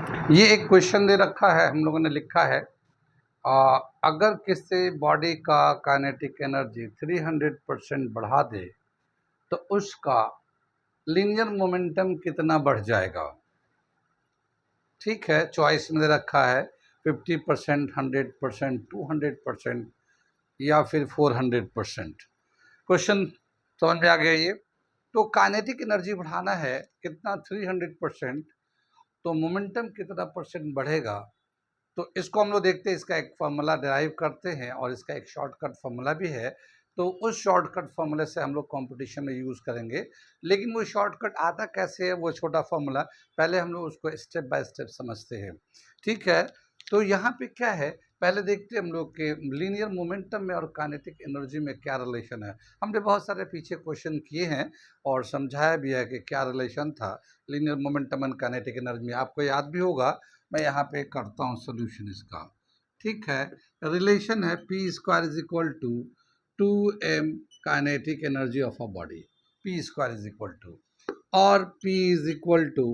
ये एक क्वेश्चन दे रखा है, हम लोगों ने लिखा है अगर किसी बॉडी का काइनेटिक एनर्जी 300% बढ़ा दे तो उसका लीनियर मोमेंटम कितना बढ़ जाएगा। ठीक है, चॉइस में दे रखा है 50%, 100%, 200% या फिर 400%। क्वेश्चन समझ में आ गया। ये तो काइनेटिक एनर्जी बढ़ाना है कितना, 300%, तो मोमेंटम कितना परसेंट बढ़ेगा। तो इसको हम लोग देखते हैं, इसका एक फार्मूला डिराइव करते हैं और इसका एक शॉर्टकट फार्मूला भी है। तो उस शॉर्टकट फार्मूले से हम लोग कंपटीशन में यूज़ करेंगे। लेकिन वो शॉर्टकट आता कैसे है, वो छोटा फार्मूला, पहले हम लोग उसको स्टेप बाय स्टेप समझते हैं। ठीक है, तो यहाँ पे क्या है, पहले देखते हैं हम लोग के लीनियर मोमेंटम में और काइनेटिक एनर्जी में क्या रिलेशन है। हमने बहुत सारे पीछे क्वेश्चन किए हैं और समझाया भी है कि क्या रिलेशन था linear momentum and kinetic energy में, आपको याद भी होगा। मैं यहाँ पे करता हूँ सोल्यूशन इसका। ठीक है, रिलेशन है P square is equal to 2m kinetic energy of a body, P square is equal to, और p is equal to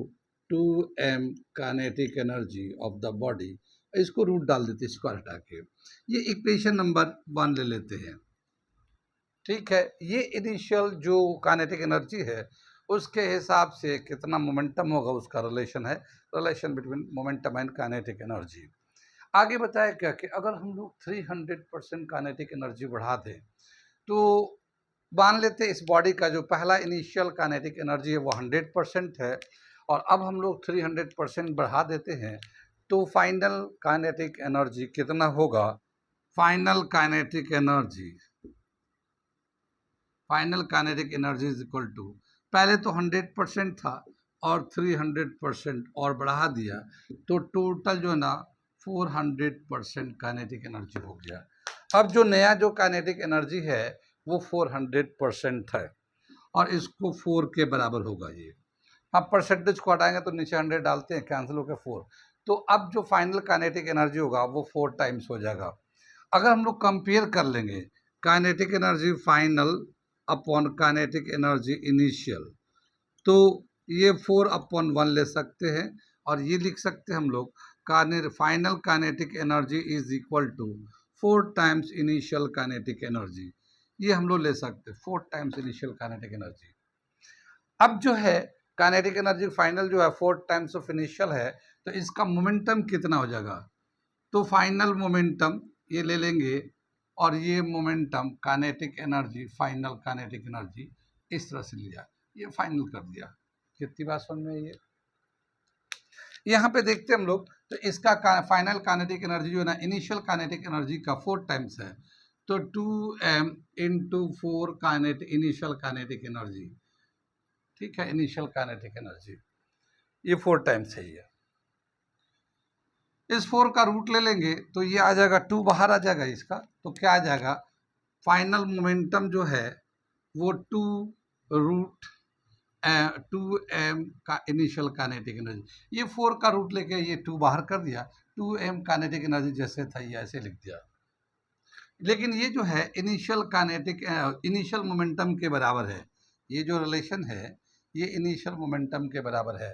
2m kinetic energy of the body. इसको रूट डाल देते स्क्वायर हटा के, ये इक्वेशन नंबर 1 ले लेते हैं। ठीक है, ये इनिशियल जो काइनेटिक एनर्जी है उसके हिसाब से कितना मोमेंटम होगा उसका रिलेशन है, relation between momentum and kinetic energy. आगे बताया क्या कि अगर हम लोग 300% काइनेटिक एनर्जी बढ़ा दें तो मान लेते हैं इस बॉडी का जो पहला इनिशियल काइनेटिक एनर्जी है वो 100% है, और अब हम लोग 300% बढ़ा देते हैं तो फाइनल काइनेटिक एनर्जी कितना होगा। Final kinetic energy is equal to, पहले तो 100% था और 300% और बढ़ा दिया तो टोटल जो है ना 400% काइनेटिक एनर्जी हो गया। अब जो नया जो काइनेटिक एनर्जी है वो 400% है और इसको 4 के बराबर होगा। ये अब परसेंटेज को हटाएंगे तो नीचे 100 डालते हैं, कैंसिल होकर 4, तो अब जो फाइनल काइनेटिक एनर्जी होगा वो 4 टाइम्स हो जाएगा। अगर हम लोग कंपेयर कर लेंगे kinetic energy final upon kinetic energy initial, तो ये 4/1 ले सकते हैं और ये लिख सकते हैं हम लोग final kinetic energy is equal to 4 times initial kinetic energy. ये हम लोग ले सकते हैं 4 टाइम्स इनिशियल काइनेटिक एनर्जी। अब जो है काइनेटिक एनर्जी फाइनल जो है 4 टाइम्स ऑफ इनिशियल है, तो इसका मोमेंटम कितना हो जाएगा। तो फाइनल मोमेंटम ये ले लेंगे और ये momentum kinetic energy, final kinetic energy इस तरह से लिया, ये फाइनल कर दिया। कितनी बात समझ में आई है। यहाँ पे देखते हैं हम लोग, तो इसका फाइनल काइनेटिक एनर्जी जो है ना इनिशियल काइनेटिक एनर्जी का 4 टाइम्स है, तो 2m into 4 kinetic initial kinetic energy. ठीक है, इनिशियल काइनेटिक एनर्जी ये 4 टाइम्स है। ये इस 4 का रूट ले लेंगे तो ये आ जाएगा 2 बाहर आ जाएगा इसका, तो क्या आ जाएगा फाइनल मोमेंटम जो है वो 2 रूट 2m का इनिशियल काइनेटिक एनर्जी, ये 4 का रूट लेके ये 2 बाहर कर दिया, 2m काइनेटिक एनर्जी जैसे था ये ऐसे लिख दिया। लेकिन ये जो है इनिशियल काइनेटिक इनिशियल मोमेंटम के बराबर है, ये जो रिलेशन है ये इनिशियल मोमेंटम के बराबर है,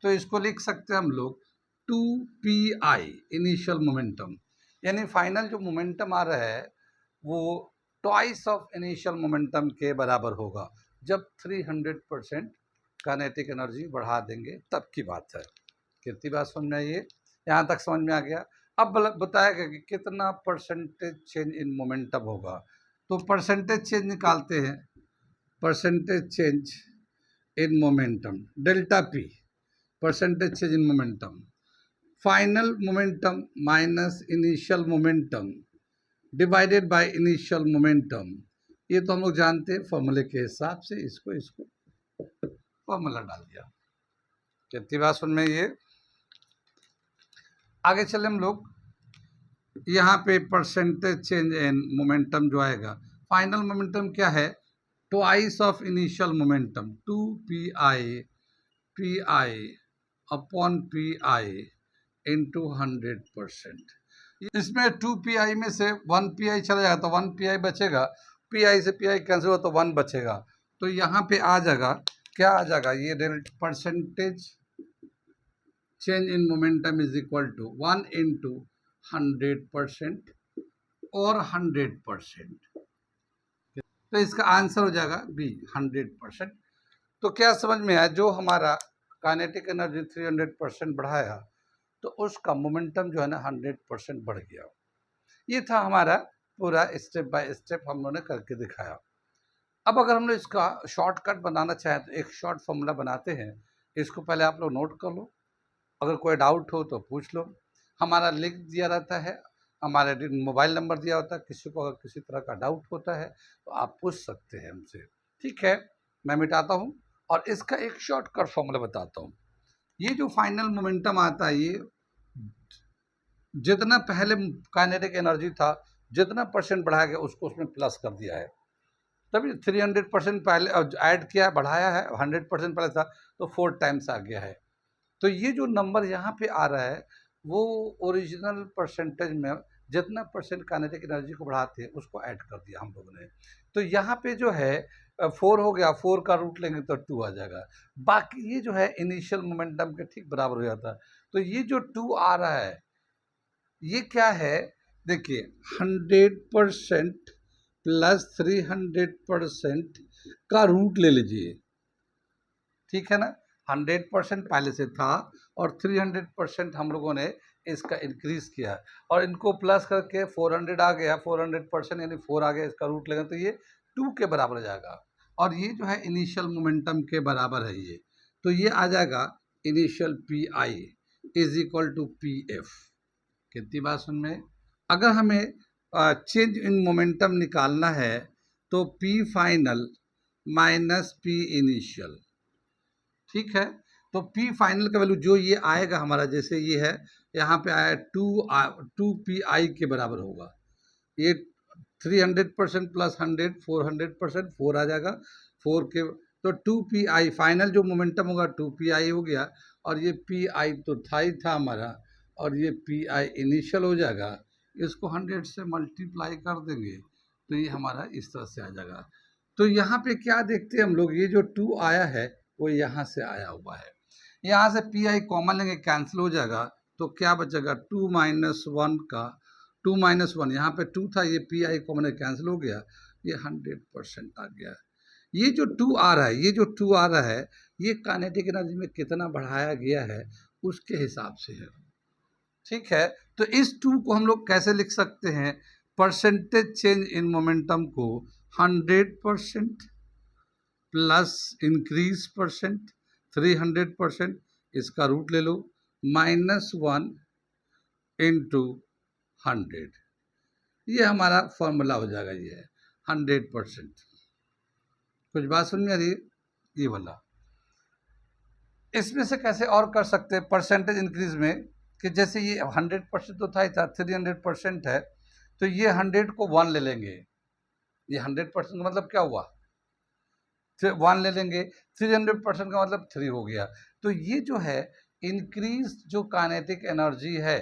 तो इसको लिख सकते हैं हम लोग 2pi इनिशियल मोमेंटम, यानी फाइनल जो मोमेंटम आ रहा है वो ट्वाइस ऑफ इनिशियल मोमेंटम के बराबर होगा जब 300% काइनेटिक एनर्जी बढ़ा देंगे तब की बात है। कितनी बात समझ में आई है, यहाँ तक समझ में आ गया। अब बताया गया कि कितना परसेंटेज चेंज इन मोमेंटम होगा, तो परसेंटेज चेंज निकालते हैं, percentage change in momentum delta P, percentage change in momentum, final momentum minus initial momentum divided by initial momentum. ये तो हम लोग जानते हैं फॉर्मूले के हिसाब से, इसको फॉर्मूला डाल दिया। कितनी बात सुन में ये। आगे चले हम लोग, यहाँ पे परसेंटेज चेंज इन मोमेंटम जो आएगा, फाइनल मोमेंटम क्या है, twice of initial momentum 2pi upon pi into 100%। इसमें 2pi में से 1pi चला जाएगा तो 1pi बचेगा, pi से pi कैंसिल हो तो 1 बचेगा, तो यहाँ पे आ जाएगा क्या आ जाएगा, ये percentage change in momentum is equal to 1 into 100% और 100%। तो इसका आंसर हो जाएगा बी, 100%। तो क्या समझ में आया, जो हमारा काइनेटिक एनर्जी 300% बढ़ाया तो उसका मोमेंटम जो है ना 100% बढ़ गया। ये था हमारा पूरा स्टेप बाय स्टेप हम लोगों ने करके दिखाया। अब अगर हम लोग इसका शॉर्टकट बनाना चाहें तो एक शॉर्ट फॉर्मूला बनाते हैं। इसको पहले आप लोग नोट कर लो, अगर कोई डाउट हो तो पूछ लो। हमारा लिंक दिया रहता है, हमारे मोबाइल नंबर दिया होता है, किसी को अगर किसी तरह का डाउट होता है तो आप पूछ सकते हैं हमसे। ठीक है, मैं मिटाता हूँ और इसका एक शॉर्टकट फॉर्मूला बताता हूँ। ये जो फाइनल मोमेंटम आता है, ये जितना पहले काइनेटिक एनर्जी था जितना परसेंट बढ़ाया गया उसको उसमें प्लस कर दिया है, तभी 300% पहले ऐड किया, बढ़ाया है। 100% पहले था तो 4 टाइम्स आ गया है। तो ये जो नंबर यहाँ पे आ रहा है वो ओरिजिनल परसेंटेज में जितना परसेंट काइनेटिक एनर्जी को बढ़ाते हैं उसको ऐड कर दिया हम लोगों ने। तो यहाँ पे जो है 4 हो गया, 4 का रूट लेंगे तो 2 आ जाएगा। बाकी ये जो है इनिशियल मोमेंटम के ठीक बराबर हो जाता है। तो ये जो 2 आ रहा है ये क्या है, देखिए 100% प्लस 300% का रूट ले लीजिए। ठीक है ना, 100% पहले से था और 300% हम लोगों ने इसका इंक्रीज किया और इनको प्लस करके 400 आ गया। 400% यानी 4 आ गया, इसका रूट लेंगे तो ये 2 के बराबर हो जाएगा। और ये जो है इनिशियल मोमेंटम के बराबर है ये, तो ये आ जाएगा initial P I is equal to P F. कितनी बात सुन में, अगर हमें चेंज इन मोमेंटम निकालना है तो P final minus P initial. ठीक है, तो पी फाइनल का वैल्यू जो ये आएगा हमारा, जैसे ये है यहाँ पे आया 2 पी आई के बराबर होगा। ये 300% प्लस 100 400%, 4 आ जाएगा। 4 के तो 2 पी आई फाइनल जो मोमेंटम होगा 2 पी आई हो गया। और ये पी आई तो था ही था हमारा, और ये पी आई इनिशियल हो जाएगा। इसको 100 से मल्टीप्लाई कर देंगे तो ये हमारा इस तरह से आ जाएगा। तो यहाँ पे क्या देखते हैं हम लोग, ये जो 2 आया है वो यहाँ से आया हुआ है। यहाँ से पी आई कॉमन लेंगे, कैंसिल हो जाएगा। तो क्या बचेगा 2 माइनस 1 का 2 माइनस 1, यहाँ पे 2 था, ये पी आई कॉमन कैंसिल हो गया, ये 100% आ गया। ये जो 2 आ रहा है, ये जो 2 आ रहा है ये काइनेटिक एनर्जी में कितना बढ़ाया गया है उसके हिसाब से है। ठीक है, तो इस 2 को हम लोग कैसे लिख सकते हैं, परसेंटेज चेंज इन मोमेंटम को 100% प्लस इंक्रीज परसेंट 300%, इसका रूट ले लो, -1 इंटू 100, ये हमारा फॉर्मूला हो जाएगा। ये है 100%। कुछ बात सुन में आ रही है, ये वाला। इसमें से कैसे और कर सकते हैं परसेंटेज इंक्रीज में, कि जैसे ये 100% तो था ही था, 300% है तो ये 100 को 1 ले लेंगे। ये 100% का मतलब क्या हुआ, 1 ले लेंगे। 300% का मतलब 3 हो गया। तो ये जो है इंक्रीज जो काइनेटिक एनर्जी है,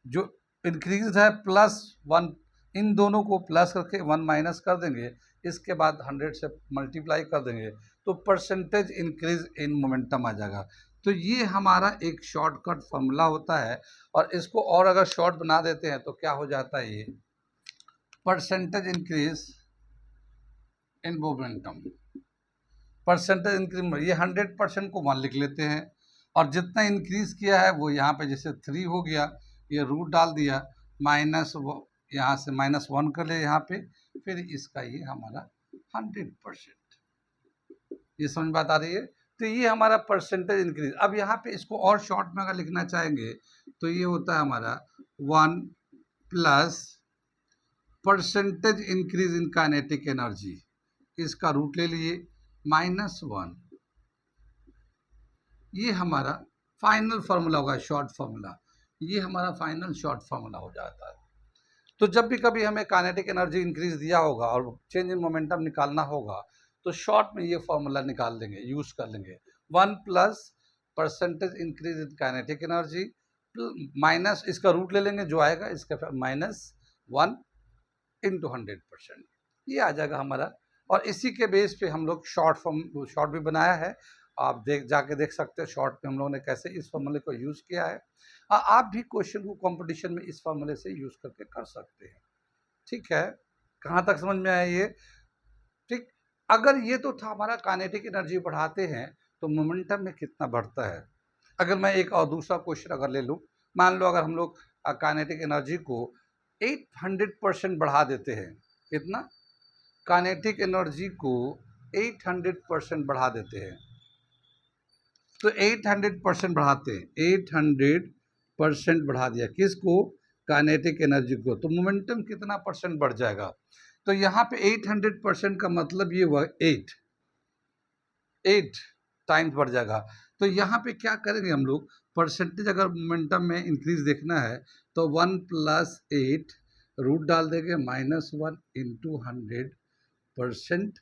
जो इंक्रीज है +1, इन दोनों को प्लस करके 1 माइनस कर देंगे, इसके बाद 100 से मल्टीप्लाई कर देंगे तो परसेंटेज इंक्रीज इन मोमेंटम आ जाएगा। तो ये हमारा एक शॉर्टकट फॉर्मूला होता है। और इसको और अगर शॉर्ट बना देते हैं तो क्या हो जाता है, ये percentage increase in momentum. Percentage increase, ये 100% को 1 लिख लेते हैं और जितना इंक्रीज किया है वो यहाँ पे जैसे 3 हो गया, ये रूट डाल दिया, माइनस यहाँ से -1 कर ले यहाँ पे, फिर इसका ये हमारा 100%। ये समझ बात आ रही है। तो ये हमारा परसेंटेज इंक्रीज। अब यहाँ पे इसको और शॉर्ट में अगर लिखना चाहेंगे तो ये होता है हमारा 1 plus percentage increase in kinetic energy, इसका रूट ले लिए, -1। ये हमारा फाइनल फार्मूला होगा, शॉर्ट फार्मूला। ये हमारा फाइनल शॉर्ट फार्मूला हो जाता है। तो जब भी कभी हमें काइनेटिक एनर्जी इंक्रीज दिया होगा और चेंज इन मोमेंटम निकालना होगा तो शॉर्ट में ये फार्मूला निकाल देंगे, यूज कर लेंगे। 1 plus percentage increase in kinetic energy minus इसका रूट ले लेंगे जो आएगा, इसका फिर -1 इंटू 100%, ये आ जाएगा हमारा। और इसी के बेस पे हम लोग शॉर्ट भी बनाया है आप जाके देख सकते हैं शॉर्ट में हम लोगों ने कैसे इस फॉर्मूले को यूज़ किया है। आप भी क्वेश्चन को कंपटीशन में इस फॉर्मूले से यूज़ करके कर सकते हैं। ठीक है, कहाँ तक समझ में आया ये? ठीक, अगर ये तो था हमारा काइनेटिक एनर्जी बढ़ाते हैं तो मोमेंटम में कितना बढ़ता है। अगर मैं एक और दूसरा क्वेश्चन अगर ले लूँ, मान लो अगर हम लोग काइनेटिक एनर्जी को 800% बढ़ा देते हैं, कितना? काइनेटिक एनर्जी को 800% बढ़ा देते हैं, तो 800% बढ़ाते हैं, 800% बढ़ा दिया किसको? काइनेटिक एनर्जी को, तो मोमेंटम कितना परसेंट बढ़ जाएगा? तो यहाँ पे 800% का मतलब ये हुआ 8 टाइम्स बढ़ जाएगा। तो यहाँ पे क्या करेंगे हम लोग, परसेंटेज अगर मोमेंटम में इंक्रीज देखना है तो 1 + 8 रूट डाल देंगे -1 × 100%।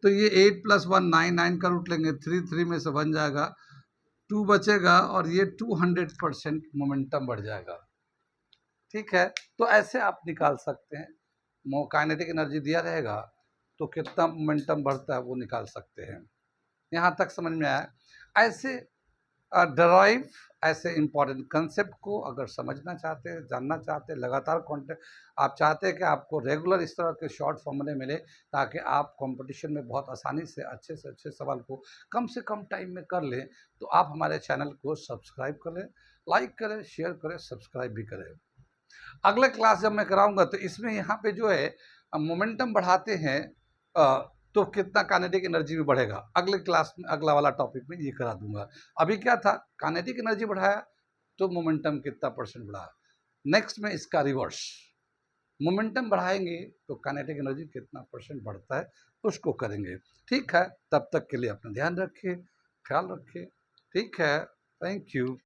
तो ये 8 + 1 9, 9 का रूट लेंगे, 3 3 में से बन जाएगा, 2 बचेगा और ये 200% मोमेंटम बढ़ जाएगा। ठीक है, तो ऐसे आप निकाल सकते हैं। काइनेटिक एनर्जी दिया रहेगा तो कितना मोमेंटम बढ़ता है वो निकाल सकते हैं। यहाँ तक समझ में आया? ऐसे डराइव ऐसे इंपॉर्टेंट कंसेप्ट को अगर समझना चाहते हैं, जानना चाहते हैं, लगातार कॉन्टेक्ट आप चाहते हैं कि आपको रेगुलर इस तरह के शॉर्ट फॉर्मूले मिले ताकि आप कंपटीशन में बहुत आसानी से अच्छे सवाल को कम से कम टाइम में कर लें, तो आप हमारे चैनल को सब्सक्राइब करें, लाइक करें, शेयर करें, सब्सक्राइब भी करें। अगले क्लास जब मैं कराऊंगा तो इसमें यहाँ पे जो है मोमेंटम बढ़ाते हैं तो कितना काइनेटिक एनर्जी भी बढ़ेगा। अगले क्लास में अगला वाला टॉपिक में ये करा दूंगा। अभी क्या था, काइनेटिक एनर्जी बढ़ाया तो मोमेंटम कितना परसेंट बढ़ा। नेक्स्ट में इसका रिवर्स, मोमेंटम बढ़ाएंगे तो काइनेटिक एनर्जी कितना परसेंट बढ़ता है उसको करेंगे। ठीक है, तब तक के लिए अपना ध्यान रखिए, ख्याल रखिए। ठीक है, थैंक यू।